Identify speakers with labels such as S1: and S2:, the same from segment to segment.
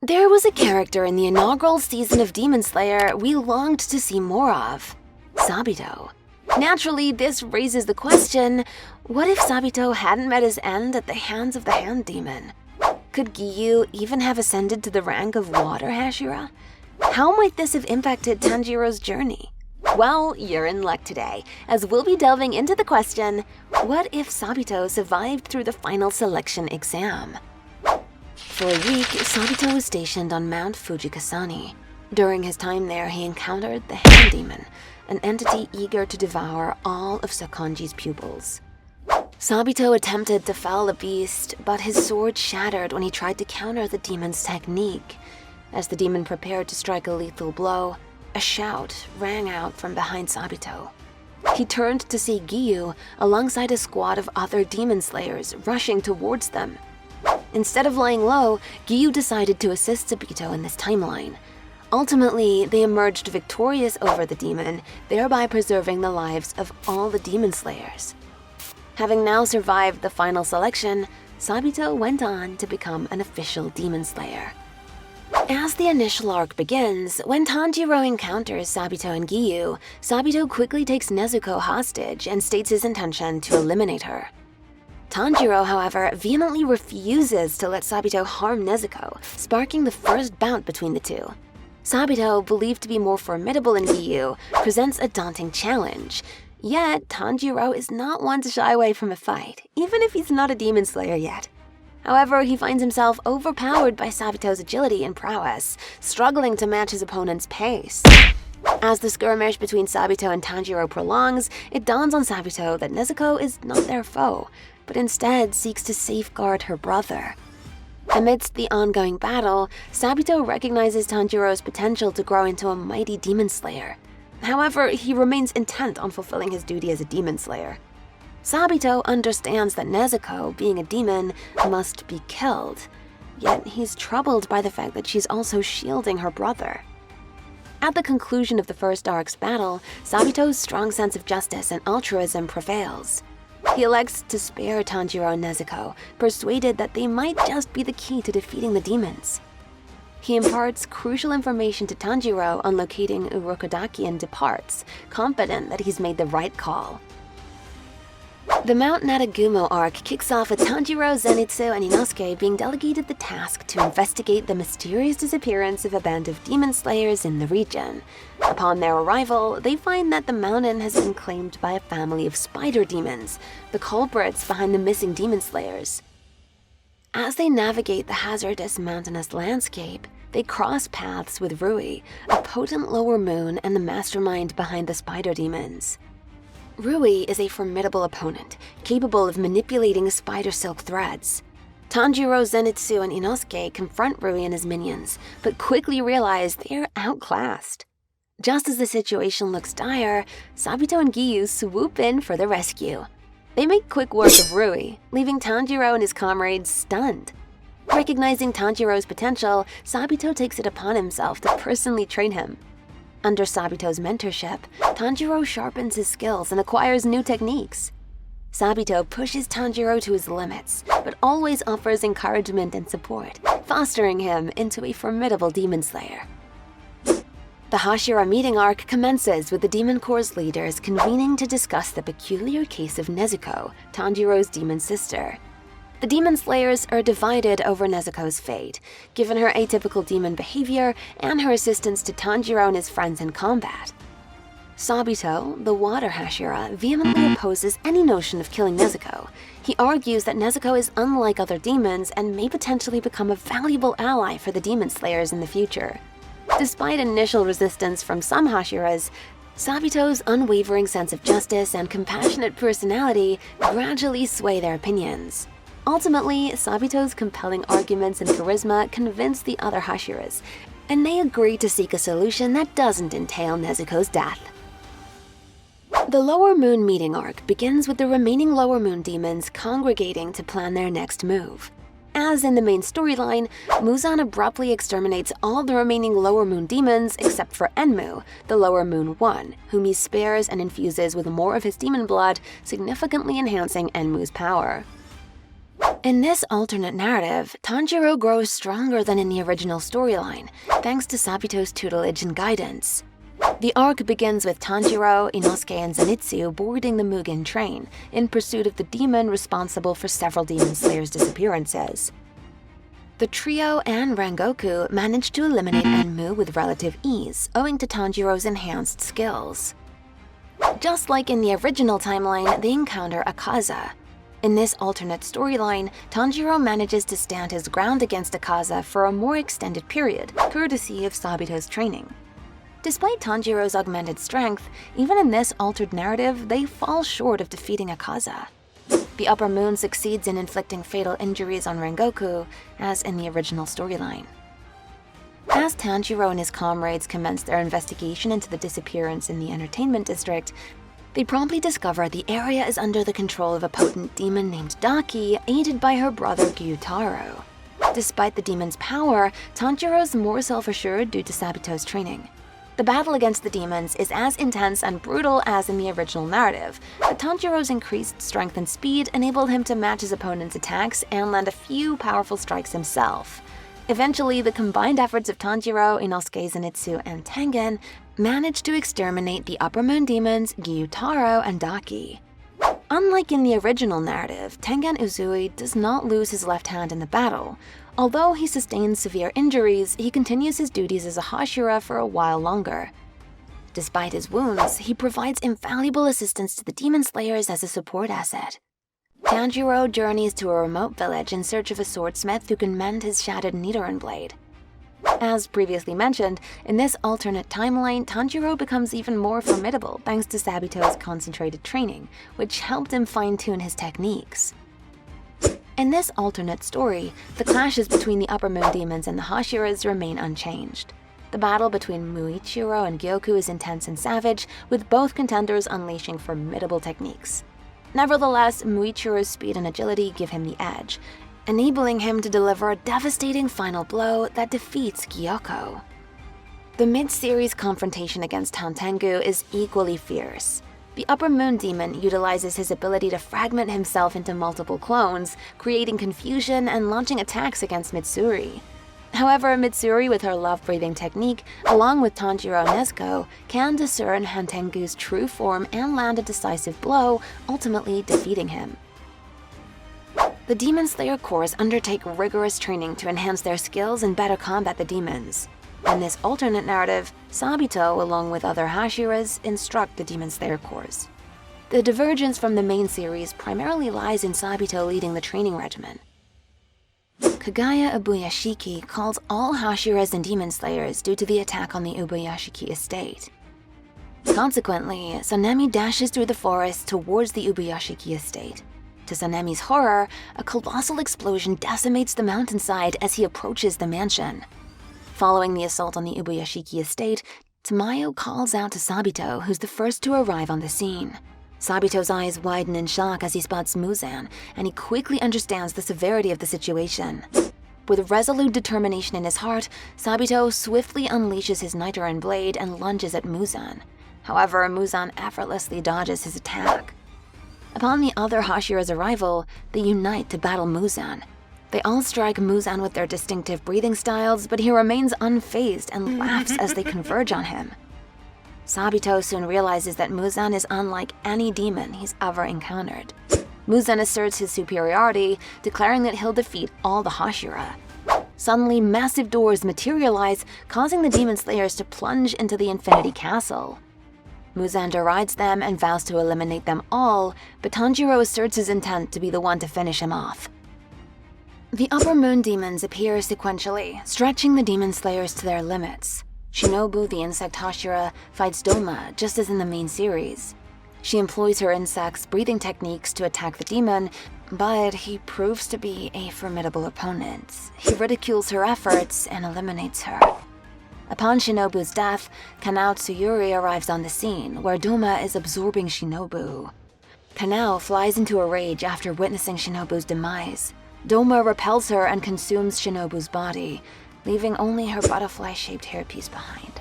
S1: There was a character in the inaugural season of Demon Slayer we longed to see more of, Sabito. Naturally, this raises the question, what if Sabito hadn't met his end at the hands of the Hand Demon? Could Giyu even have ascended to the rank of Water Hashira? How might this have impacted Tanjiro's journey? Well, you're in luck today, as we'll be delving into the question, what if Sabito survived through the final selection exam? For a week, Sabito was stationed on Mount Fujikasani. During his time there, he encountered the Hand Demon, an entity eager to devour all of Sakonji's pupils. Sabito attempted to fell the beast, but his sword shattered when he tried to counter the demon's technique. As the demon prepared to strike a lethal blow, a shout rang out from behind Sabito. He turned to see Giyu alongside a squad of other demon slayers rushing towards them. Instead of lying low, Giyu decided to assist Sabito in this timeline. Ultimately, they emerged victorious over the demon, thereby preserving the lives of all the demon slayers. Having now survived the final selection, Sabito went on to become an official demon slayer. As the initial arc begins, when Tanjiro encounters Sabito and Giyu, Sabito quickly takes Nezuko hostage and states his intention to eliminate her. Tanjiro, however, vehemently refuses to let Sabito harm Nezuko, sparking the first bout between the two. Sabito, believed to be more formidable than Giyu, presents a daunting challenge. Yet, Tanjiro is not one to shy away from a fight, even if he's not a demon slayer yet. However, he finds himself overpowered by Sabito's agility and prowess, struggling to match his opponent's pace. As the skirmish between Sabito and Tanjiro prolongs, it dawns on Sabito that Nezuko is not their foe, but instead seeks to safeguard her brother. Amidst the ongoing battle, Sabito recognizes Tanjiro's potential to grow into a mighty demon slayer. However, he remains intent on fulfilling his duty as a demon slayer. Sabito understands that Nezuko, being a demon, must be killed, yet he's troubled by the fact that she's also shielding her brother. At the conclusion of the first arc's battle, Sabito's strong sense of justice and altruism prevails. He elects to spare Tanjiro and Nezuko, persuaded that they might just be the key to defeating the demons. He imparts crucial information to Tanjiro on locating Urokodaki and departs, confident that he's made the right call. The Mount Natagumo arc kicks off with Tanjiro, Zenitsu, and Inosuke being delegated the task to investigate the mysterious disappearance of a band of demon slayers in the region. Upon their arrival, they find that the mountain has been claimed by a family of spider demons, the culprits behind the missing demon slayers. As they navigate the hazardous mountainous landscape, they cross paths with Rui, a potent lower moon and the mastermind behind the spider demons. Rui is a formidable opponent, capable of manipulating spider silk threads. Tanjiro, Zenitsu, and Inosuke confront Rui and his minions, but quickly realize they're outclassed. Just as the situation looks dire, Sabito and Giyu swoop in for the rescue. They make quick work of Rui, leaving Tanjiro and his comrades stunned. Recognizing Tanjiro's potential, Sabito takes it upon himself to personally train him. Under Sabito's mentorship, Tanjiro sharpens his skills and acquires new techniques. Sabito pushes Tanjiro to his limits, but always offers encouragement and support, fostering him into a formidable demon slayer. The Hashira meeting arc commences with the Demon Corps' leaders convening to discuss the peculiar case of Nezuko, Tanjiro's demon sister. The demon slayers are divided over Nezuko's fate, given her atypical demon behavior and her assistance to Tanjiro and his friends in combat. Sabito, the Water Hashira, vehemently opposes any notion of killing Nezuko. He argues that Nezuko is unlike other demons and may potentially become a valuable ally for the demon slayers in the future. Despite initial resistance from some Hashiras, Sabito's unwavering sense of justice and compassionate personality gradually sway their opinions. Ultimately, Sabito's compelling arguments and charisma convince the other Hashiras, and they agree to seek a solution that doesn't entail Nezuko's death. The Lower Moon meeting arc begins with the remaining Lower Moon demons congregating to plan their next move. As in the main storyline, Muzan abruptly exterminates all the remaining Lower Moon demons except for Enmu, the Lower Moon 1, whom he spares and infuses with more of his demon blood, significantly enhancing Enmu's power. In this alternate narrative, Tanjiro grows stronger than in the original storyline, thanks to Sabito's tutelage and guidance. The arc begins with Tanjiro, Inosuke, and Zenitsu boarding the Mugen train in pursuit of the demon responsible for several Demon Slayers' disappearances. The trio and Rengoku manage to eliminate Enmu with relative ease, owing to Tanjiro's enhanced skills. Just like in the original timeline, they encounter Akaza. In this alternate storyline, Tanjiro manages to stand his ground against Akaza for a more extended period, courtesy of Sabito's training. Despite Tanjiro's augmented strength, even in this altered narrative, they fall short of defeating Akaza. The Upper Moon succeeds in inflicting fatal injuries on Rengoku, as in the original storyline. As Tanjiro and his comrades commence their investigation into the disappearance in the entertainment district, they promptly discover the area is under the control of a potent demon named Daki, aided by her brother Gyutaro. Despite the demon's power, Tanjiro's more self-assured due to Sabito's training. The battle against the demons is as intense and brutal as in the original narrative, but Tanjiro's increased strength and speed enabled him to match his opponent's attacks and land a few powerful strikes himself. Eventually, the combined efforts of Tanjiro, Inosuke, Zenitsu, and Tengen managed to exterminate the Upper Moon demons Gyutaro and Daki. Unlike in the original narrative, Tengen Uzui does not lose his left hand in the battle. Although he sustains severe injuries, he continues his duties as a Hashira for a while longer. Despite his wounds, he provides invaluable assistance to the Demon Slayers as a support asset. Tanjiro journeys to a remote village in search of a swordsmith who can mend his shattered Nidoran blade. As previously mentioned, in this alternate timeline, Tanjiro becomes even more formidable thanks to Sabito's concentrated training, which helped him fine-tune his techniques. In this alternate story, the clashes between the Upper Moon demons and the Hashiras remain unchanged. The battle between Muichiro and Gyoku is intense and savage, with both contenders unleashing formidable techniques. Nevertheless, Muichiro's speed and agility give him the edge, enabling him to deliver a devastating final blow that defeats Gyoko. The mid-series confrontation against Tantengu is equally fierce. The Upper Moon demon utilizes his ability to fragment himself into multiple clones, creating confusion and launching attacks against Mitsuri. However, Mitsuri, with her love-breathing technique, along with Tanjiro and Nezuko, can discern Hantengu's true form and land a decisive blow, ultimately defeating him. The Demon Slayer Corps undertake rigorous training to enhance their skills and better combat the demons. In this alternate narrative, Sabito, along with other Hashiras, instruct the Demon Slayer Corps. The divergence from the main series primarily lies in Sabito leading the training regimen. Kagaya Ubuyashiki calls all Hashiras and Demon Slayers due to the attack on the Ubuyashiki estate. Consequently, Sanemi dashes through the forest towards the Ubuyashiki estate. To Sanemi's horror, a colossal explosion decimates the mountainside as he approaches the mansion. Following the assault on the Ubuyashiki estate, Tamayo calls out to Sabito, who's the first to arrive on the scene. Sabito's eyes widen in shock as he spots Muzan, and he quickly understands the severity of the situation. With resolute determination in his heart, Sabito swiftly unleashes his Nidoran blade and lunges at Muzan. However, Muzan effortlessly dodges his attack. Upon the other Hashira's arrival, they unite to battle Muzan. They all strike Muzan with their distinctive breathing styles, but he remains unfazed and laughs as they converge on him. Sabito soon realizes that Muzan is unlike any demon he's ever encountered. Muzan asserts his superiority, declaring that he'll defeat all the Hashira. Suddenly, massive doors materialize, causing the Demon Slayers to plunge into the Infinity Castle. Muzan derides them and vows to eliminate them all, but Tanjiro asserts his intent to be the one to finish him off. The Upper Moon demons appear sequentially, stretching the Demon Slayers to their limits. Shinobu, the insect Hashira, fights Doma, just as in the main series. She employs her insect's breathing techniques to attack the demon, but he proves to be a formidable opponent. He ridicules her efforts and eliminates her. Upon Shinobu's death, Kanao Tsuyuri arrives on the scene, where Doma is absorbing Shinobu. Kanao flies into a rage after witnessing Shinobu's demise. Doma repels her and consumes Shinobu's body, leaving only her butterfly-shaped hairpiece behind.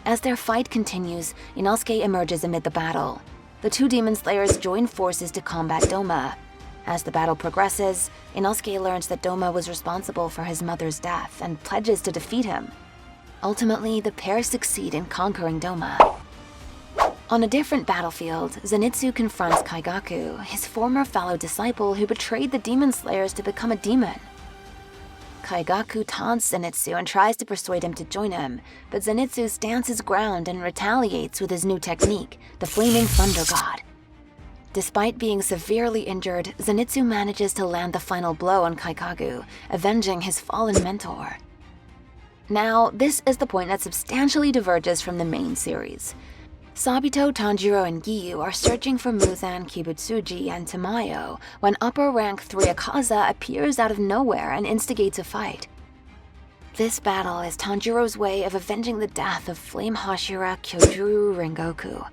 S1: As their fight continues, Inosuke emerges amid the battle. The two Demon Slayers join forces to combat Doma. As the battle progresses, Inosuke learns that Doma was responsible for his mother's death and pledges to defeat him. Ultimately, the pair succeed in conquering Doma. On a different battlefield, Zenitsu confronts Kaigaku, his former fellow disciple who betrayed the demon slayers to become a demon. Kaigaku taunts Zenitsu and tries to persuade him to join him, but Zenitsu stands his ground and retaliates with his new technique, the Flaming Thunder God. Despite being severely injured, Zenitsu manages to land the final blow on Kaigaku, avenging his fallen mentor. Now, this is the point that substantially diverges from the main series. Sabito, Tanjiro, and Giyu are searching for Muzan, Kibutsuji, and Tamayo when upper rank 3 Akaza appears out of nowhere and instigates a fight. This battle is Tanjiro's way of avenging the death of Flame Hashira Kyojuru Rengoku.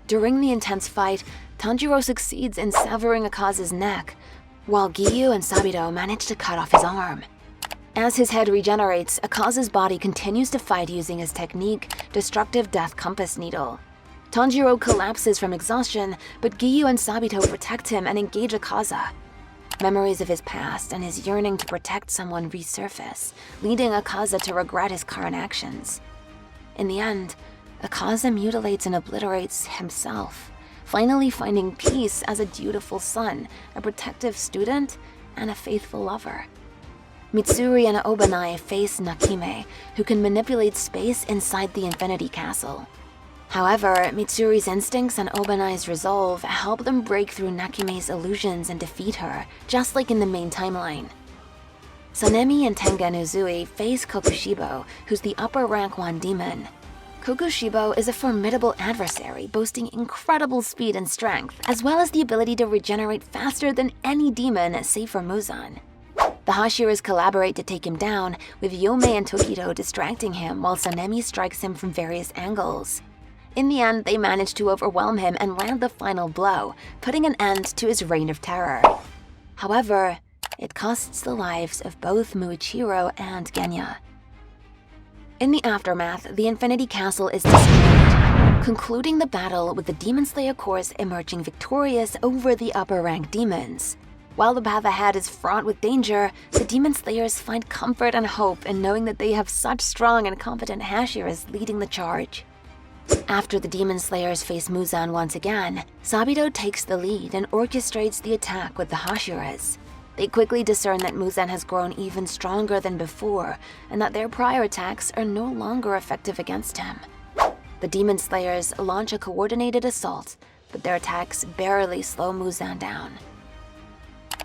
S1: During the intense fight, Tanjiro succeeds in severing Akaza's neck, while Giyu and Sabito manage to cut off his arm. As his head regenerates, Akaza's body continues to fight using his technique, Destructive Death Compass Needle. Tanjiro collapses from exhaustion, but Giyu and Sabito protect him and engage Akaza. Memories of his past and his yearning to protect someone resurface, leading Akaza to regret his current actions. In the end, Akaza mutilates and obliterates himself, finally finding peace as a dutiful son, a protective student, and a faithful lover. Mitsuri and Obanai face Nakime, who can manipulate space inside the Infinity Castle. However, Mitsuri's instincts and Obanai's resolve help them break through Nakime's illusions and defeat her, just like in the main timeline. Sanemi and Tengen Uzui face Kokushibo, who's the upper rank 1 demon. Kokushibo is a formidable adversary, boasting incredible speed and strength, as well as the ability to regenerate faster than any demon save for Muzan. The Hashiras collaborate to take him down, with Yomei and Tokito distracting him while Sanemi strikes him from various angles. In the end, they manage to overwhelm him and land the final blow, putting an end to his reign of terror. However, it costs the lives of both Muichiro and Genya. In the aftermath, the Infinity Castle is destroyed, concluding the battle with the Demon Slayer Corps emerging victorious over the upper-rank demons. While the path ahead is fraught with danger, the Demon Slayers find comfort and hope in knowing that they have such strong and competent Hashiras leading the charge. After the Demon Slayers face Muzan once again, Sabito takes the lead and orchestrates the attack with the Hashiras. They quickly discern that Muzan has grown even stronger than before, and that their prior attacks are no longer effective against him. The Demon Slayers launch a coordinated assault, but their attacks barely slow Muzan down.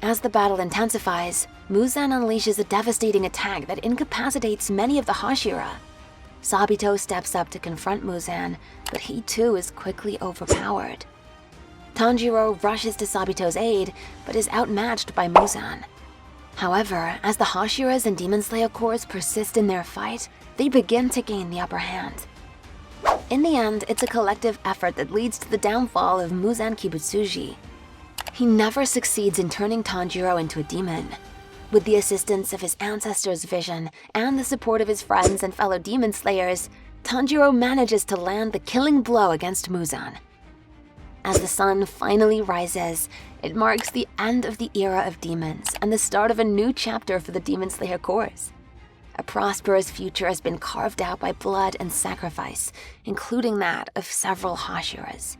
S1: As the battle intensifies, Muzan unleashes a devastating attack that incapacitates many of the Hashira. Sabito steps up to confront Muzan, but he too is quickly overpowered. Tanjiro rushes to Sabito's aid, but is outmatched by Muzan. However, as the Hashiras and Demon Slayer Corps persist in their fight, they begin to gain the upper hand. In the end, it's a collective effort that leads to the downfall of Muzan Kibutsuji. He never succeeds in turning Tanjiro into a demon. With the assistance of his ancestors' vision and the support of his friends and fellow demon slayers, Tanjiro manages to land the killing blow against Muzan. As the sun finally rises, it marks the end of the era of demons and the start of a new chapter for the Demon Slayer Corps. A prosperous future has been carved out by blood and sacrifice, including that of several Hashiras.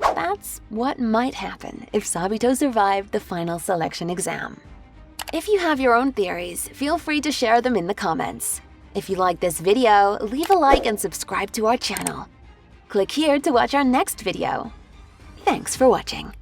S1: That's what might happen if Sabito survived the final selection exam. If you have your own theories, feel free to share them in the comments. If you like this video, leave a like and subscribe to our channel. Click here to watch our next video. Thanks for watching.